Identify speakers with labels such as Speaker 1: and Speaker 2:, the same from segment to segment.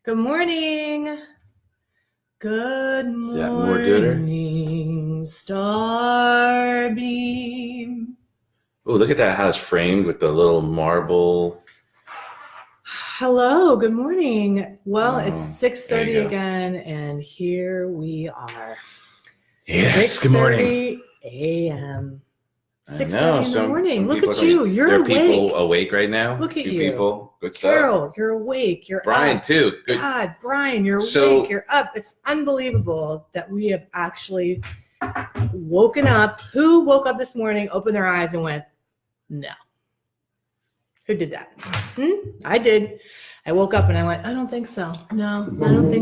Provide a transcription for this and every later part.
Speaker 1: Good morning. Good
Speaker 2: Is that more gooder?
Speaker 1: morning, Starbeam.
Speaker 2: Oh, look at that, how it's framed with the little marble.
Speaker 1: Hello, good morning. Well, it's
Speaker 2: Oh, there
Speaker 1: 6:30
Speaker 2: you go.
Speaker 1: again, and here we are.
Speaker 2: Yes, good morning.
Speaker 1: 6:30 a.m.
Speaker 2: I
Speaker 1: 6:30
Speaker 2: know,
Speaker 1: in the morning.
Speaker 2: some
Speaker 1: Look
Speaker 2: people
Speaker 1: at
Speaker 2: tell me
Speaker 1: you. You're
Speaker 2: there are people
Speaker 1: awake.
Speaker 2: awake right now.
Speaker 1: Look at
Speaker 2: Two
Speaker 1: you.
Speaker 2: people, good stuff.
Speaker 1: Carol, you're awake. You're
Speaker 2: Brian
Speaker 1: up.
Speaker 2: too, good.
Speaker 1: God, Brian, you're
Speaker 2: So-
Speaker 1: awake. You're up. It's unbelievable that we have actually woken up. Who woke up this morning, opened their eyes, and went, no? Who did that? I did. I woke up and I went, I don't think so. No, I don't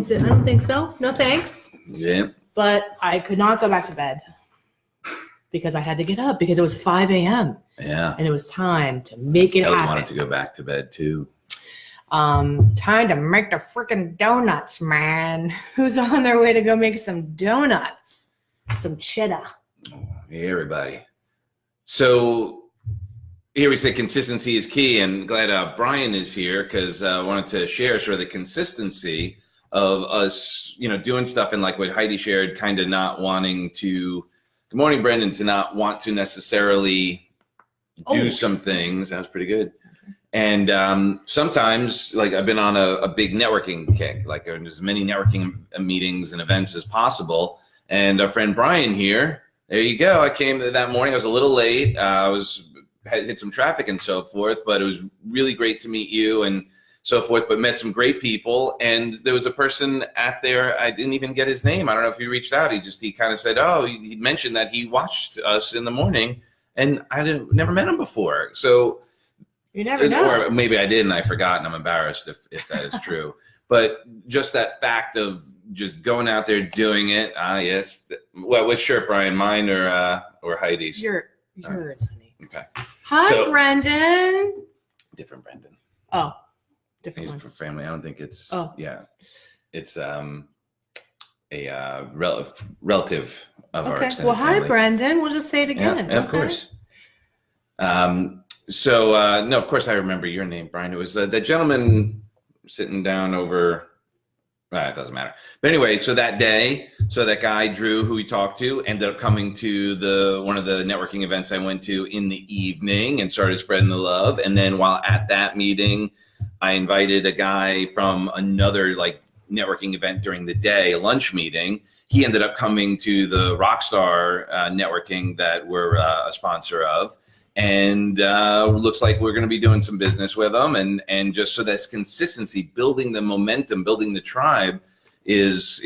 Speaker 1: think so. No thanks.
Speaker 2: Yeah.
Speaker 1: But I could not go back to bed because I had to get up because it was 5 a.m.
Speaker 2: Yeah.
Speaker 1: and it was time to make it
Speaker 2: Kelly
Speaker 1: happen.
Speaker 2: wanted to go back to bed too.
Speaker 1: Time to make the freaking donuts, man. Who's on their way to go make some donuts? Some cheddar.
Speaker 2: Hey, everybody. So here we say consistency is key, and glad Brian is here because I wanted to share sort of the consistency of us, doing stuff, and like what Heidi shared, kind of not wanting to. Good morning, Brendan. To not want to necessarily do some things. That was pretty good. And sometimes, like, I've been on a big networking kick, like as many networking meetings and events as possible. And our friend Brian here, there you go. I came that morning. I was a little late. Had hit some traffic and so forth, but it was really great to meet you and so forth, but met some great people. And there was a person at there, I didn't even get his name. I don't know if he reached out. He kind of said, he mentioned that he watched us in the morning, and I never met him before. So
Speaker 1: you never know.
Speaker 2: Or maybe I did and I forgot, and I'm embarrassed if that is true. But just that fact of just going out there doing it. Yes. What shirt, Brian? Mine or Heidi's?
Speaker 1: Yours, honey.
Speaker 2: Okay.
Speaker 1: Hi, Brendan.
Speaker 2: Different Brendan.
Speaker 1: Oh, different
Speaker 2: He's
Speaker 1: one.
Speaker 2: for family. I don't think it's.
Speaker 1: Oh.
Speaker 2: Yeah. It's a relative of our extended
Speaker 1: Well, hi,
Speaker 2: family.
Speaker 1: Brendan. We'll just say it again.
Speaker 2: Yeah, of course. No, of course I remember your name, Brian. It was the gentleman sitting down over. It doesn't matter. But anyway, so that day, that guy, Drew, who we talked to, ended up coming to one of the networking events I went to in the evening and started spreading the love. And then while at that meeting, I invited a guy from another networking event during the day, a lunch meeting. He ended up coming to the Rockstar networking that we're a sponsor of. And looks like we're going to be doing some business with them, and just so that's consistency, building the momentum, building the tribe is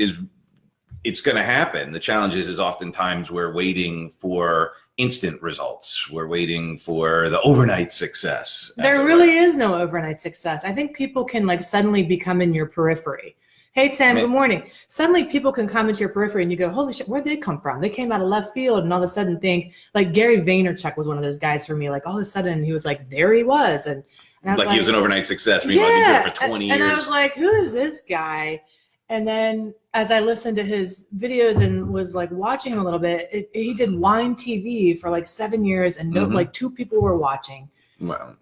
Speaker 2: it's going to happen. The challenge is oftentimes we're waiting for instant results. We're waiting for the overnight success.
Speaker 1: There really is no overnight success. I think people can suddenly become in your periphery. Hey, Sam, good morning. Suddenly people can come into your periphery and you go, holy shit, where'd they come from? They came out of left field, and all of a sudden think, like Gary Vaynerchuk was one of those guys for me. Like all of a sudden he was like, there he was. And I was
Speaker 2: he was an overnight success. Meanwhile, he's been doing it for 20 years.
Speaker 1: And I was like, who is this guy? And then as I listened to his videos and was watching him a little bit, he did wine TV for 7 years, and two people were watching.
Speaker 2: Wow.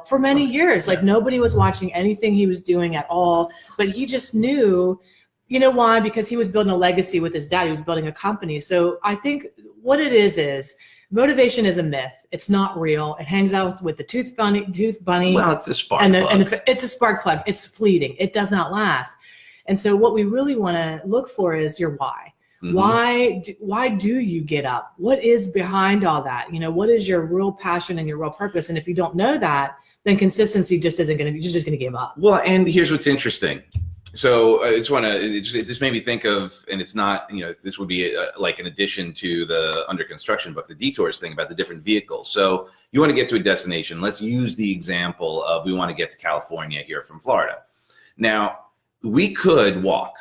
Speaker 1: For many years, nobody was watching anything he was doing at all, but he just knew, why? Because he was building a legacy with his dad. He was building a company. So I think what it is motivation is a myth. It's not real. It hangs out with the tooth bunny.
Speaker 2: Well, it's a spark plug.
Speaker 1: It's a spark plug. It's fleeting. It does not last. And so what we really want to look for is your why. Mm-hmm. Why do you get up? What is behind all that? What is your real passion and your real purpose? And if you don't know that, then consistency just isn't going to be, you're just going to give up.
Speaker 2: Well, and here's what's interesting. So I just want to, it just made me think of, and it's not, this would be an addition to the under construction book, the detours thing about the different vehicles. So you want to get to a destination. Let's use the example of, we want to get to California here from Florida. Now we could walk.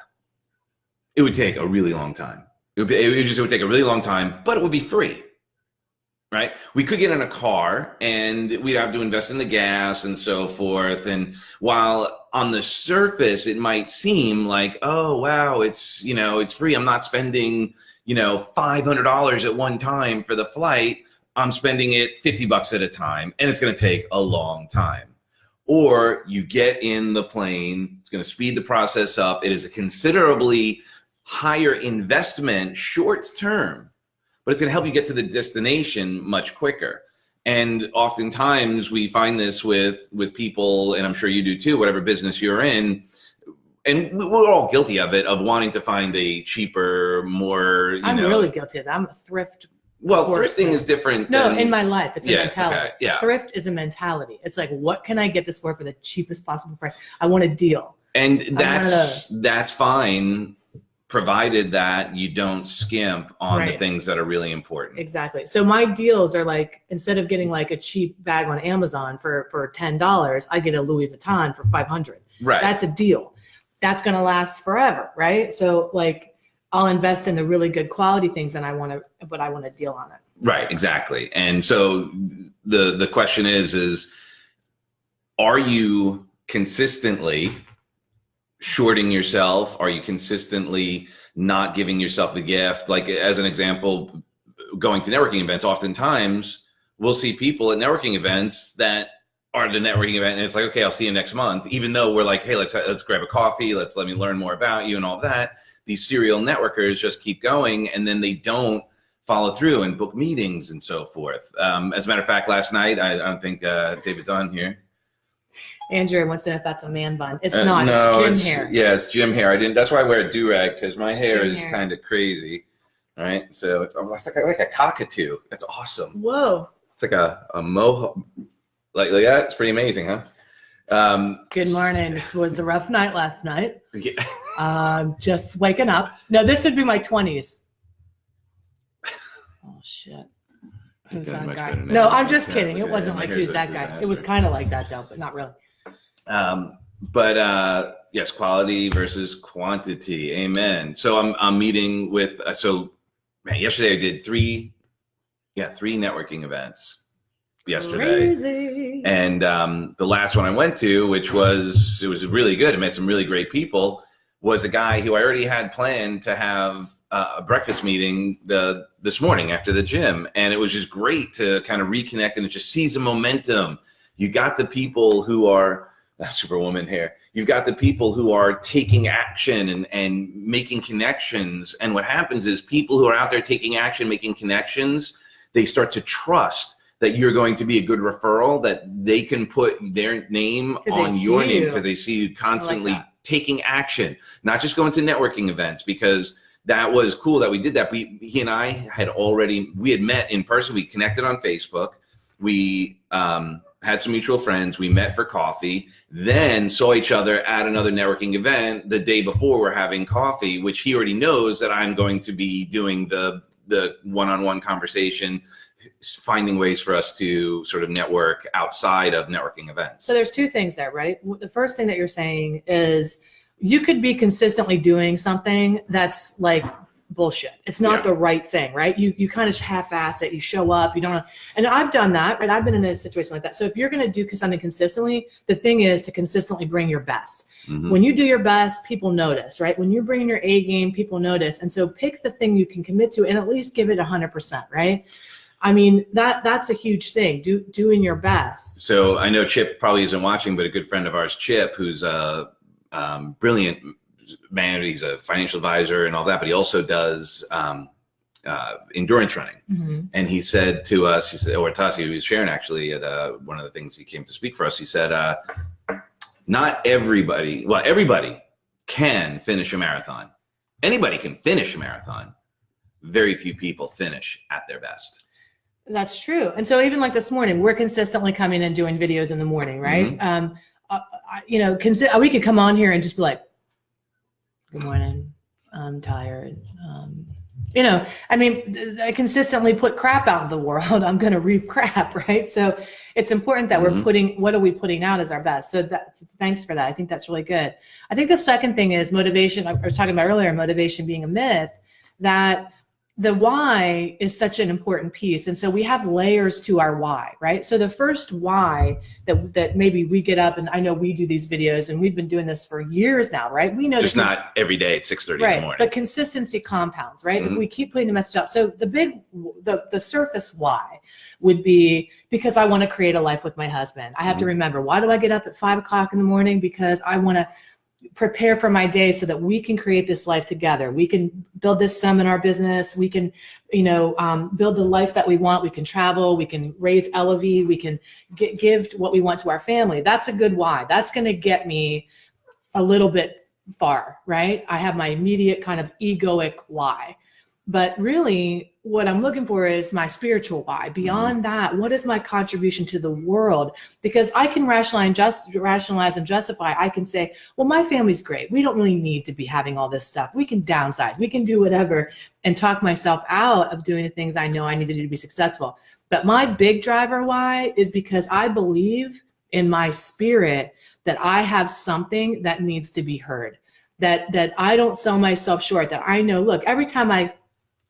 Speaker 2: It would take a really long time. It would take a really long time, but it would be free, right? We could get in a car and we'd have to invest in the gas and so forth. And while on the surface, it might seem like, oh, wow, it's free. I'm not spending, $500 at one time for the flight. I'm spending it $50 at a time, and it's going to take a long time. or you get in the plane. It's going to speed the process up. It is a considerably higher investment short term, but it's going to help you get to the destination much quicker. And oftentimes we find this with people, and I'm sure you do too, whatever business you're in, and we're all guilty of it, of wanting to find a cheaper, more,
Speaker 1: I'm really guilty of that. I'm a thrift.
Speaker 2: Well, thrifting is different.
Speaker 1: No, in my life, it's a
Speaker 2: Yeah,
Speaker 1: mentality.
Speaker 2: okay, yeah.
Speaker 1: Thrift is a mentality. It's like, what can I get this for the cheapest possible price? I want a deal.
Speaker 2: And
Speaker 1: I'm one of those.
Speaker 2: that's fine, provided that you don't skimp on the
Speaker 1: Right.
Speaker 2: things that are really important.
Speaker 1: Exactly. So my deals are like, instead of getting like a cheap bag on Amazon for $10, I get a Louis Vuitton for $500.
Speaker 2: Right.
Speaker 1: That's a deal. That's going to last forever, right? So like, I'll invest in the really good quality things, and I want a deal on it.
Speaker 2: Right, exactly. And so the question is are you consistently shorting yourself? Are you consistently not giving yourself the gift? Like, as an example, going to networking events, oftentimes we'll see people at networking events that are at the networking event, and it's like, okay, I'll see you next month, even though we're like, hey, let's grab a coffee, let me learn more about you and all of that. These serial networkers just keep going, and then they don't follow through and book meetings and so forth. As a matter of fact, last night, I don't think David's on here.
Speaker 1: Andrew wants to know if that's a man bun. It's not.
Speaker 2: No,
Speaker 1: it's gym hair.
Speaker 2: Yeah, it's gym hair. That's why I wear a do-rag, because my hair
Speaker 1: gym
Speaker 2: is
Speaker 1: hair.
Speaker 2: kind of crazy, right? So it's like a cockatoo. That's awesome.
Speaker 1: Whoa.
Speaker 2: It's like a mohawk. Like that. It's pretty amazing, huh?
Speaker 1: Good morning. It was the rough night last night.
Speaker 2: Yeah.
Speaker 1: Just waking up. No, this would be my 20s. Oh shit. Who's
Speaker 2: Doing
Speaker 1: that
Speaker 2: much
Speaker 1: guy?
Speaker 2: better now.
Speaker 1: No, I'm just
Speaker 2: Yeah,
Speaker 1: kidding. It
Speaker 2: yeah,
Speaker 1: wasn't
Speaker 2: my
Speaker 1: like
Speaker 2: hair's
Speaker 1: who's
Speaker 2: a
Speaker 1: that guy.
Speaker 2: disaster.
Speaker 1: It was kind of like that though, but not really.
Speaker 2: But yes, quality versus quantity. Amen. So I'm meeting with yesterday I did three networking events yesterday.
Speaker 1: Crazy.
Speaker 2: And the last one I went to, it was really good. I met some really great people, was a guy who I already had planned to have a breakfast meeting this morning after the gym. And it was just great to kind of reconnect and just see some momentum. You got the people who are Superwoman here. You've got the people who are taking action and making connections. And what happens is people who are out there taking action, making connections, they start to trust that you're going to be a good referral, that they can put their name on your name because they see you constantly taking action, not just going to networking events, because that was cool that we did that. He and I we had met in person. We connected on Facebook. We had some mutual friends. We met for coffee, then saw each other at another networking event the day before we're having coffee, which he already knows that I'm going to be doing the one-on-one conversation, finding ways for us to sort of network outside of networking events.
Speaker 1: So there's two things there, right? The first thing that you're saying is you could be consistently doing something that's like bullshit. It's not the right thing, right? You kind of half-ass it. You show up. You don't. And I've done that, right? I've been in a situation like that. So if you're going to do something consistently, the thing is to consistently bring your best. Mm-hmm. When you do your best, people notice, right? When you're bringing your A game, people notice. And so pick the thing you can commit to and at least give it 100%, right? I mean, that's a huge thing, doing your best.
Speaker 2: So I know Chip probably isn't watching, but a good friend of ours, Chip, who's a brilliant man, he's a financial advisor and all that, but he also does endurance running. Mm-hmm. And he said to us, he was sharing actually at one of the things he came to speak for us, he said, not everybody, everybody can finish a marathon. Anybody can finish a marathon. Very few people finish at their best.
Speaker 1: That's true. And so even like this morning, we're consistently coming and doing videos in the morning, right? Mm-hmm. We could come on here and just be like, good morning, I'm tired. I consistently put crap out in the world. I'm going to reap crap, right? So it's important that mm-hmm. what are we putting out as our best? So thanks for that. I think that's really good. I think the second thing is motivation. I was talking about earlier, motivation being a myth, that the why is such an important piece. And so we have layers to our why, right? So the first why that maybe we get up, and I know we do these videos and we've been doing this for years now, right? We know
Speaker 2: just not every day at 6:30 in the morning.
Speaker 1: But consistency compounds, right? If we keep putting the message out. So the surface why would be because I want to create a life with my husband. I have to remember, why do I get up at 5 o'clock in the morning? Because I want to prepare for my day so that we can create this life together. We can build this seminar business. We can, build the life that we want. We can travel. We can raise Elavie. We can give what we want to our family. That's a good why. That's going to get me a little bit far, right? I have my immediate kind of egoic why. But really, what I'm looking for is my spiritual why. Beyond that, what is my contribution to the world? Because I can rationalize and justify. I can say, well, my family's great. We don't really need to be having all this stuff. We can downsize. We can do whatever and talk myself out of doing the things I know I need to do to be successful. But my big driver why is because I believe in my spirit that I have something that needs to be heard, that I don't sell myself short, that I know, look, every time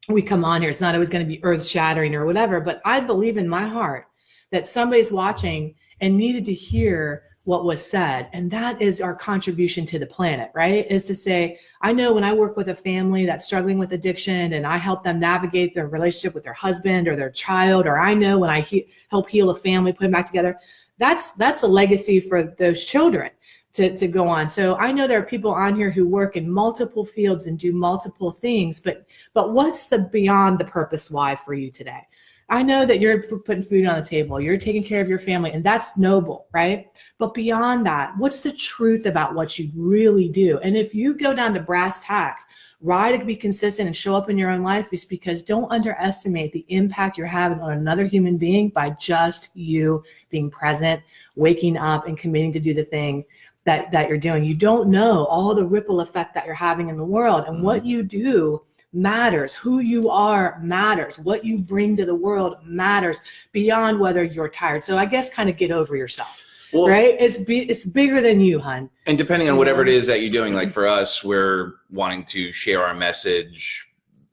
Speaker 1: we come on here, it's not always going to be earth shattering or whatever, but I believe in my heart that somebody's watching and needed to hear what was said. And that is our contribution to the planet, right? Is to say, I know when I work with a family that's struggling with addiction and I help them navigate their relationship with their husband or their child, or I know when I help heal a family, put them back together, that's a legacy for those children to go on. So I know there are people on here who work in multiple fields and do multiple things, but what's the beyond the purpose why for you today? I know that you're putting food on the table, you're taking care of your family, and that's noble, right? But beyond that, what's the truth about what you really do? And if you go down to brass tacks, why to be consistent and show up in your own life is because don't underestimate the impact you're having on another human being by just you being present, waking up, and committing to do the thing that you're doing. You don't know all the ripple effect that you're having in the world, and what you do matters. Who you are matters. What you bring to the world matters beyond whether you're tired. So I guess kind of get over yourself, right? It's bigger than you, hun.
Speaker 2: And depending on whatever it is that you're doing, like for us, we're wanting to share our message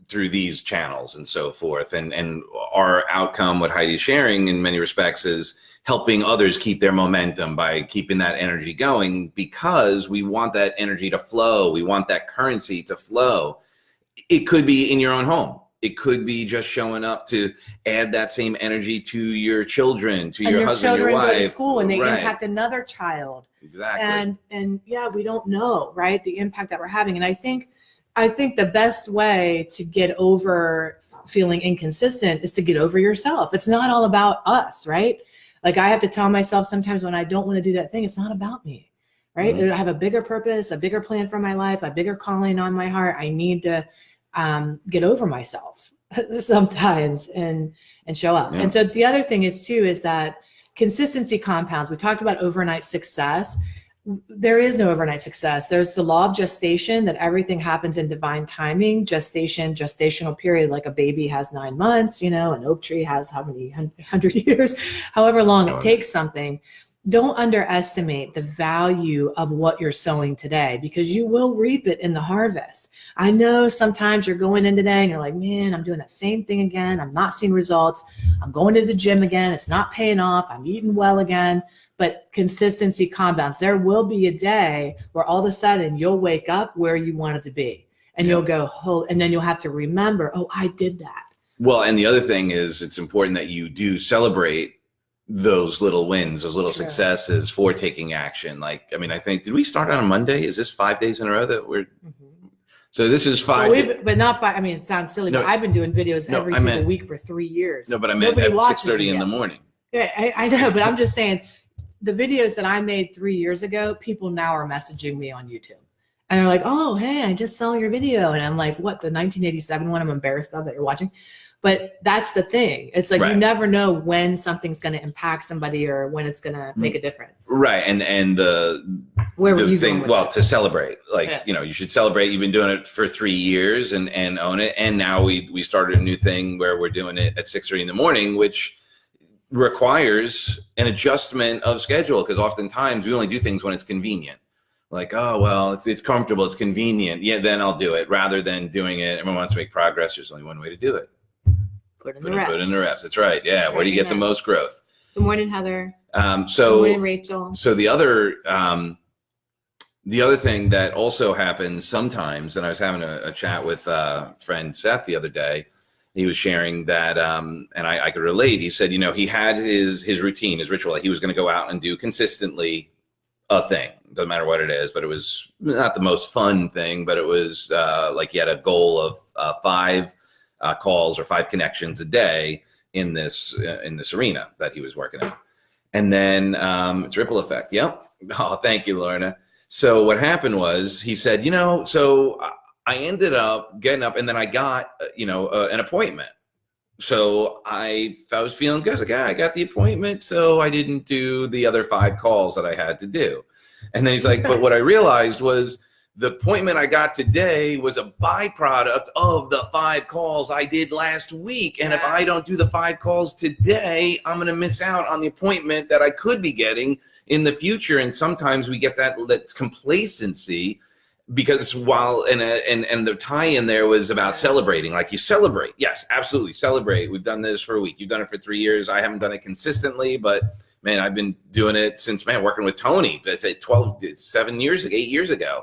Speaker 2: through these channels and so forth. And our outcome, what Heidi's sharing in many respects, is helping others keep their momentum by keeping that energy going, because we want that energy to flow. We want that currency to flow. It could be in your own home. It could be just showing up to add that same energy to your children, to your husband, your wife.
Speaker 1: Go to school and they impact another child.
Speaker 2: Exactly.
Speaker 1: And yeah, we don't know, right, the impact that we're having. And I think the best way to get over feeling inconsistent is to get over yourself. It's not all about us, right? Like I have to tell myself sometimes when I don't want to do that thing, it's not about me, right? I have a bigger purpose, a bigger plan for my life, a bigger calling on my heart. I need to get over myself sometimes and show up. And so the other thing is that consistency compounds. We talked about overnight success. There is no overnight success. There's the law of gestation, that everything happens in divine timing. Gestational period, like a baby has 9 months, an oak tree has how many 100 years, however long it takes something. Don't underestimate the value of what you're sowing today, because you will reap it in the harvest. I know sometimes you're going in today and you're like, man, I'm doing that same thing again. I'm not seeing results. I'm going to the gym again. It's not paying off. I'm eating well again. But consistency compounds. There will be a day where all of a sudden you'll wake up where you wanted to be, and you'll go, and then you'll have to remember, oh, I did that.
Speaker 2: Well, and the other thing is, it's important that you do celebrate those little wins, those little successes for taking action. Like, I mean, I think, did we start on a Monday? Is this 5 days in a row that we're, so this is 5.
Speaker 1: Well, but not 5. I mean, it sounds silly, but I've been doing videos every single week for 3 years.
Speaker 2: No, but I meant at 6:30 in the morning.
Speaker 1: Yeah, I know, but I'm just saying, the videos that I made 3 years ago, people now are messaging me on YouTube. And they're like, oh, hey, I just saw your video. And I'm like, what, the 1987 one I'm embarrassed of that you're watching? But that's the thing. It's like, you never know when something's going to impact somebody or when it's going to make a difference. Right.
Speaker 2: And the thing, well, to celebrate, like, you should celebrate. You've been doing it for 3 years and own it. And now we started a new thing where we're doing it at 6:30 in the morning, which requires an adjustment of schedule, because oftentimes we only do things when it's convenient. Like, oh, well, it's comfortable, it's convenient. Yeah, then I'll do it rather than doing it. Everyone wants to make progress. There's only one way to do it.
Speaker 1: Put in the reps.
Speaker 2: Put in the reps. That's right. Yeah.
Speaker 1: That's
Speaker 2: Where do you
Speaker 1: right.
Speaker 2: get the most growth?
Speaker 1: Good morning, Heather. Good
Speaker 2: So
Speaker 1: morning, Rachel.
Speaker 2: So the other thing that also happens sometimes, and I was having a chat with friend Seth the other day. He was sharing that, and I could relate. He said, he had his routine, his ritual. Like he was going to go out and do consistently a thing, doesn't matter what it is, but it was not the most fun thing, but it was like he had a goal of 5 calls or 5 connections a day in this arena that he was working in. And then it's ripple effect. Yep. Oh, thank you, Lorna. So what happened was he said, so I ended up getting up and then I got, an appointment. So I was feeling good. I was like, I got the appointment. So I didn't do the other 5 calls that I had to do. And then he's like, but what I realized was the appointment I got today was a byproduct of the 5 calls I did last week. And if I don't do the 5 calls today, I'm going to miss out on the appointment that I could be getting in the future. And sometimes we get that complacency because and the tie-in there was about celebrating. Like you celebrate. Yes, absolutely. Celebrate. We've done this for a week. You've done it for 3 years. I haven't done it consistently, but man, I've been doing it since, working with Tony. It's 8 years ago.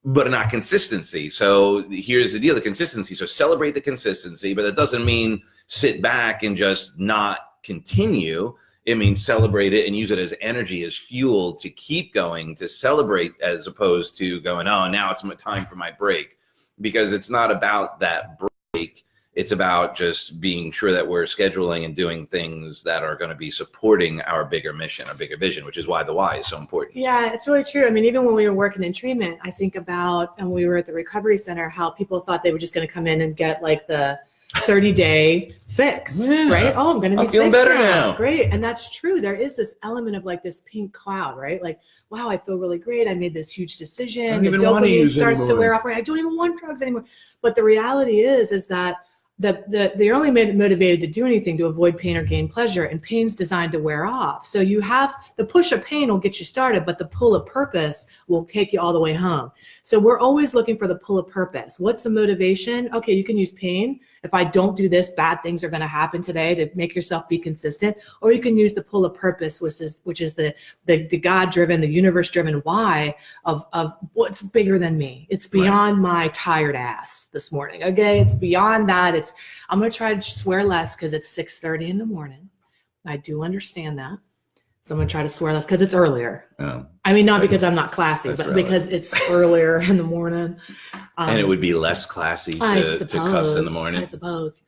Speaker 2: But not consistency. So here's the deal, the consistency. So celebrate the consistency, but that doesn't mean sit back and just not continue. It means celebrate it and use it as energy, as fuel to keep going, to celebrate, as opposed to going, oh, now it's time for my break. Because it's not about that break. It's about just being sure that we're scheduling and doing things that are going to be supporting our bigger mission, our bigger vision, which is why the why is so important.
Speaker 1: Yeah, it's really true. I mean, even when we were working in treatment, I think about, and we were at the recovery center, how people thought they were just going to come in and get like the 30-day fix, right? Oh, I'm going to be
Speaker 2: feeling better now.
Speaker 1: Great. And that's true. There is this element of like this pink cloud, right? Like, wow, I feel really great. I made this huge decision. The dopamine starts to wear off. Right? I don't even want drugs anymore. But the reality is that they're only motivated to do anything to avoid pain or gain pleasure, and pain's designed to wear off. So you have the push of pain will get you started, but the pull of purpose will take you all the way home. So we're always looking for the pull of purpose. What's the motivation? Okay, you can use pain. If I don't do this, bad things are going to happen today, to make yourself be consistent. Or you can use the pull of purpose, which is the God-driven, the universe-driven why of what's bigger than me. It's beyond my tired ass this morning. Okay, it's beyond that. I'm going to try to swear less because it's 6:30 in the morning. I do understand that. So I'm going to try to swear less because it's earlier. Oh, I mean, not because I'm not classy, but because it's earlier in the morning.
Speaker 2: And it would be less classy to cuss in the morning.
Speaker 1: I suppose.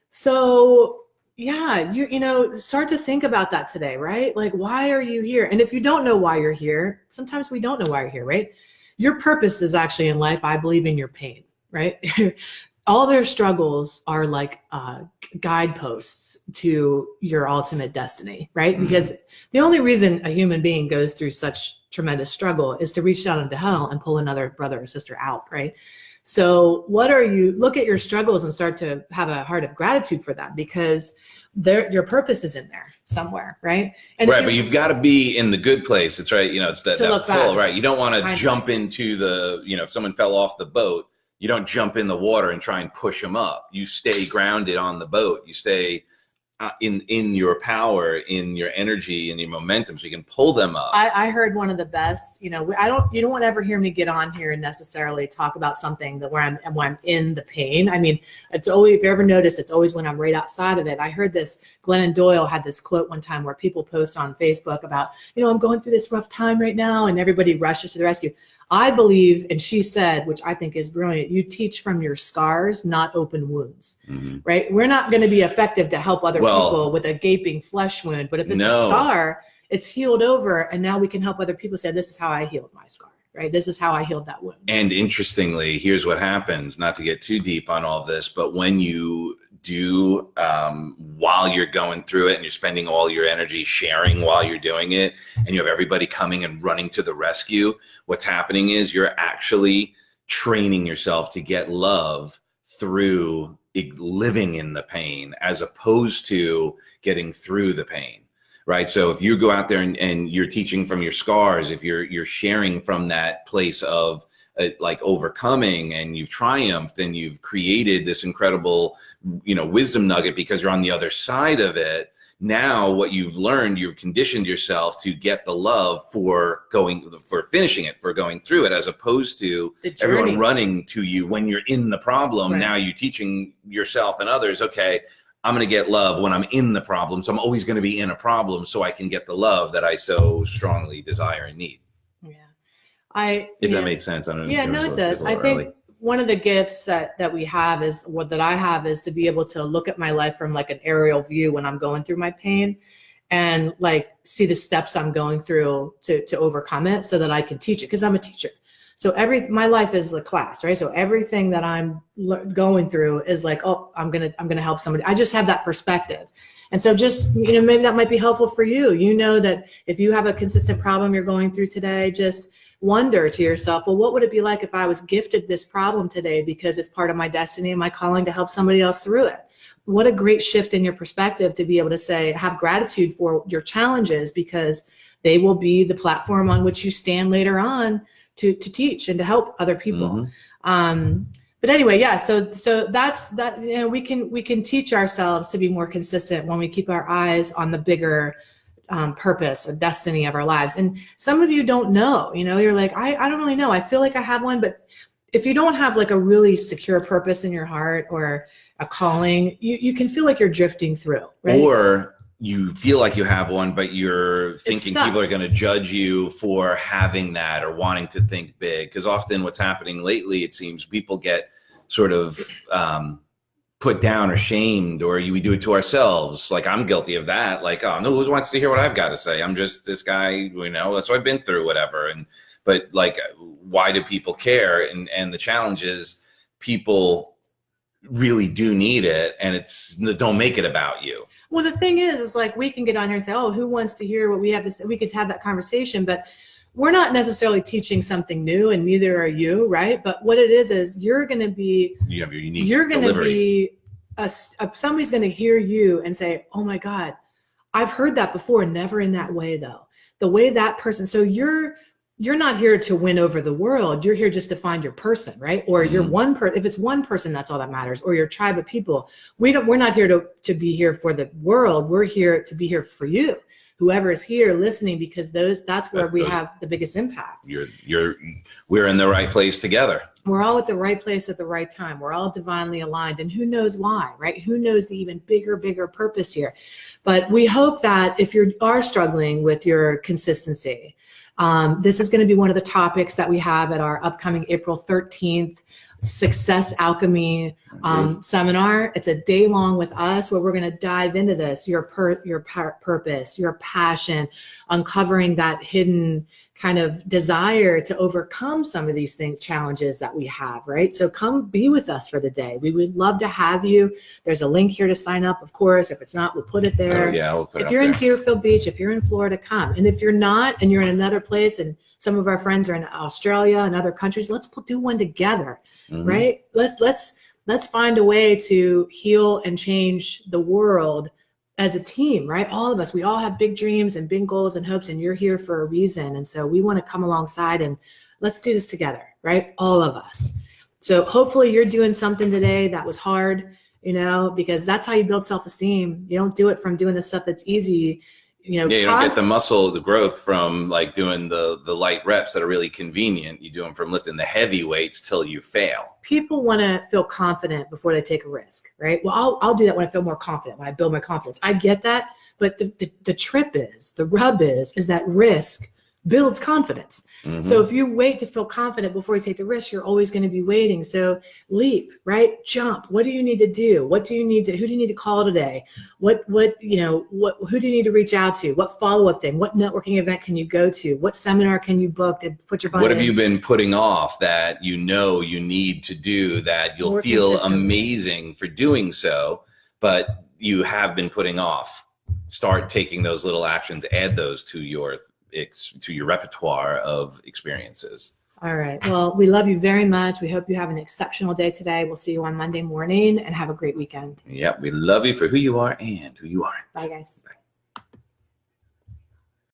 Speaker 1: So yeah, you start to think about that today, right? Like, why are you here? And if you don't know why you're here, sometimes we don't know why you're here, right? Your purpose is actually in life, I believe, in your pain, right? All their struggles are like guideposts to your ultimate destiny, right? Mm-hmm. Because the only reason a human being goes through such tremendous struggle is to reach down into hell and pull another brother or sister out, right? So look at your struggles and start to have a heart of gratitude for them, because your purpose is in there somewhere, right? And
Speaker 2: right, but you've got to be in the good place. It's right, it's that pull, right? You don't want to jump into the, if someone fell off the boat, you don't jump in the water and try and push them up. You stay grounded on the boat. You stay in your power, in your energy, in your momentum, so you can pull them up.
Speaker 1: I heard one of the best. You don't want to ever hear me get on here and necessarily talk about something that where I'm in the pain. I mean, it's always, if you ever notice, it's always when I'm right outside of it. I heard this. Glennon Doyle had this quote one time where people post on Facebook about, I'm going through this rough time right now, and everybody rushes to the rescue. I believe, and she said, which I think is brilliant, you teach from your scars, not open wounds, right? We're not going to be effective to help other people with a gaping flesh wound, but if it's a scar, it's healed over, and now we can help other people say, this is how I healed my scar, right? This is how I healed that wound.
Speaker 2: And interestingly, here's what happens, not to get too deep on all this, but when you do, while you're going through it and you're spending all your energy sharing while you're doing it, and you have everybody coming and running to the rescue, what's happening is you're actually training yourself to get love through living in the pain, as opposed to getting through the pain, right? So if you go out there and you're teaching from your scars, if you're sharing from that place of like overcoming, and you've triumphed and you've created this incredible, wisdom nugget because you're on the other side of it. Now what you've learned, you've conditioned yourself to get the love for finishing it, for going through it, as opposed to everyone running to you when you're in the problem. Right. Now you're teaching yourself and others, okay, I'm going to get love when I'm in the problem. So I'm always going to be in a problem so I can get the love that I so strongly desire and need.
Speaker 1: Yeah.
Speaker 2: If that made sense. I don't know.
Speaker 1: Yeah, no, it does. I think one of the gifts that we have is that I have is to be able to look at my life from like an aerial view when I'm going through my pain, and like see the steps I'm going through to overcome it, so that I can teach it, because I'm a teacher. So my life is a class, right? So everything that I'm going through is like, oh, I'm gonna help somebody. I just have that perspective. And so just, maybe that might be helpful for you. That if you have a consistent problem you're going through today, just wonder to yourself, well, what would it be like if I was gifted this problem today because it's part of my destiny and my calling to help somebody else through it? What a great shift in your perspective to be able to say, have gratitude for your challenges, because they will be the platform on which you stand later on to teach and to help other people. Mm-hmm. But anyway, yeah, so that's that. We can teach ourselves to be more consistent when we keep our eyes on the bigger purpose or destiny of our lives. And some of you don't know, you're like, I don't really know. I feel like I have one, but if you don't have like a really secure purpose in your heart or a calling, you can feel like you're drifting through, right? Or
Speaker 2: you feel like you have one, but you're thinking people are going to judge you for having that or wanting to think big. Because often what's happening lately, it seems people get sort of put down or shamed, or we do it to ourselves. Like, I'm guilty of that. Like, oh, no, who wants to hear what I've got to say? I'm just this guy, that's what I've been through, whatever. But like, why do people care? And the challenge is people really do need it, and don't make it about you.
Speaker 1: Well, the thing is like, we can get on here and say, oh, who wants to hear what we have to say? We could have that conversation, but we're not necessarily teaching something new, and neither are you, right? But what it is you're going to be,
Speaker 2: you have your unique
Speaker 1: you're going to
Speaker 2: delivery.
Speaker 1: be, somebody's going to hear you and say, oh my God, I've heard that before, never in that way though. The way that person, so you're not here to win over the world. You're here just to find your person, right? Or you're one person. If it's one person, that's all that matters. Or your tribe of people. We're not here to be here for the world. We're here to be here for you. Whoever is here listening, because that's where we have the biggest impact.
Speaker 2: We're in the right place together.
Speaker 1: We're all at the right place at the right time. We're all divinely aligned, and who knows why, right? Who knows the even bigger purpose here? But we hope that if you are struggling with your consistency, this is going to be one of the topics that we have at our upcoming April 13th Success Alchemy seminar. It's a day long with us where we're going to dive into this, your purpose, your passion, uncovering that hidden kind of desire to overcome some of these challenges that we have, right? So come be with us for the day. We would love to have you. There's a link here to sign up, of course. If it's not, we'll put it there.
Speaker 2: Oh, yeah, we'll put it
Speaker 1: if you're in Deerfield Beach, if you're in Florida, come. And if you're not, and you're in another place, and some of our friends are in Australia and other countries, let's do one together, right? Let's find a way to heal and change the world as a team, right? All of us, we all have big dreams and big goals and hopes, and you're here for a reason. And so we want to come alongside and let's do this together, right? All of us. So hopefully you're doing something today that was hard, because that's how you build self-esteem. You don't do it from doing the stuff that's easy.
Speaker 2: You don't get the muscle, the growth from like doing the light reps that are really convenient. You do them from lifting the heavy weights till you fail.
Speaker 1: People want to feel confident before they take a risk, right? Well, I'll do that when I feel more confident, when I build my confidence. I get that, but the rub is that risk builds confidence. Mm-hmm. So if you wait to feel confident before you take the risk, you're always going to be waiting. So leap, right? Jump. What do you need to do? Who do you need to call today? Who do you need to reach out to? What follow-up thing? What networking event can you go to? What seminar can you book to put your body
Speaker 2: in? What have you been putting off that you need to do, that you'll feel amazing for doing so, but you have been putting off? Start taking those little actions, add those to your repertoire of experiences.
Speaker 1: All right. Well, we love you very much. We hope you have an exceptional day today. We'll see you on Monday morning, and have a great weekend.
Speaker 2: Yep. We love you for who you are and who you aren't.
Speaker 1: Bye, guys.
Speaker 2: Bye.